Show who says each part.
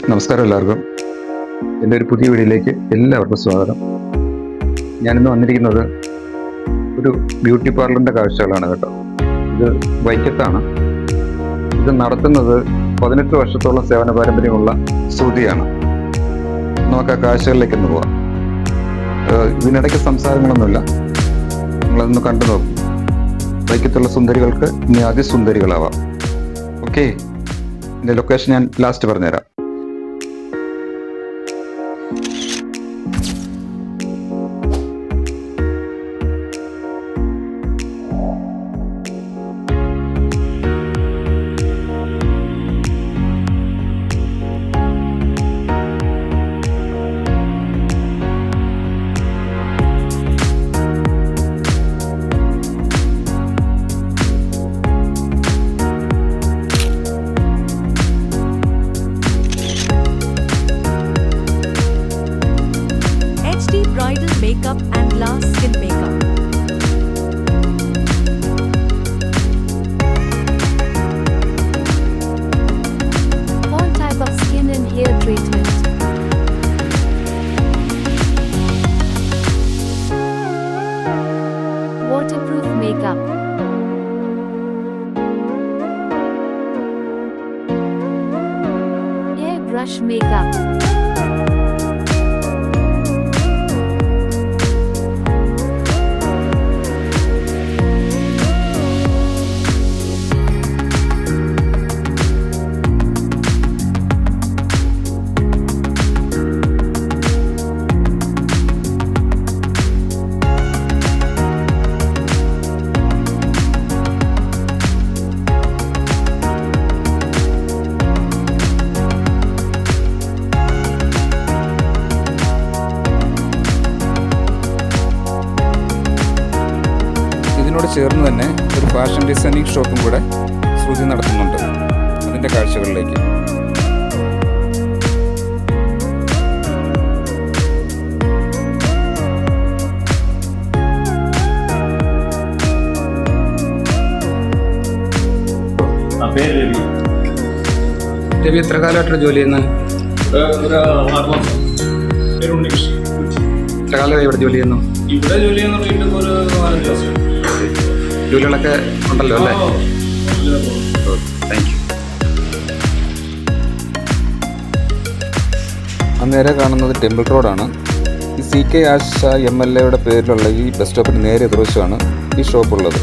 Speaker 1: നമസ്കാരം എല്ലാവർക്കും. എൻ്റെ ഒരു പുതിയ വീഡിയോയിലേക്ക് എല്ലാവർക്കും സ്വാഗതം. ഞാനിന്ന് വന്നിരിക്കുന്നത് ഒരു ബ്യൂട്ടി പാർലറിൻ്റെ കാഴ്ചകളാണ് കേട്ടോ. ഇത് വൈക്കത്താണ്. ഇത് നടത്തുന്നത് 18 വർഷത്തോളം സേവന പാരമ്പര്യമുള്ള ശ്രുതിയാണ്. നമുക്ക് ആ കാഴ്ചകളിലേക്കൊന്ന് പോവാം. ഇതിനിടയ്ക്ക് സംസാരങ്ങളൊന്നുമില്ല, നിങ്ങളതൊന്ന് കണ്ടു നോക്കും. വൈക്കത്തുള്ള സുന്ദരികൾക്ക് ഇനി അതിസുന്ദരികളാവാം. ഓക്കെ, എൻ്റെ ലൊക്കേഷൻ ഞാൻ ലാസ്റ്റ് പറഞ്ഞുതരാം.
Speaker 2: Bridal makeup and glass skin makeup. All type of skin and hair treatment. Waterproof makeup. Airbrush makeup.
Speaker 1: ഇതിനോട് ചേർന്ന് തന്നെ ഒരു ഫാഷൻ ഡിസൈനിങ് ഷോപ്പും കൂടെ ശ്രുതി നടത്തുന്നുണ്ട്. അതിൻ്റെ കാഴ്ചകളിലേക്ക് രവി എത്ര കാലമായിട്ടാണ് ജോലി ചെയ്യുന്നത്? എത്ര കാലമായി ഇവിടെ ജോലി ചെയ്യുന്നു?
Speaker 3: ഇവിടെ ജോലി ചെയ്യുന്ന ഒരു 4-5 ദിവസം
Speaker 1: ജോലികളൊക്കെ ഉണ്ടല്ലോ അല്ലേ? Thank you. നേരെ കാണുന്നത് ടെമ്പിൾ റോഡാണ്. ഈ CK ആശ MLA യുടെ പേരിലുള്ള ഈ ബസ് സ്റ്റോപ്പിന് നേരെ എതിർവശമാണ് ഈ ഷോപ്പുള്ളത്.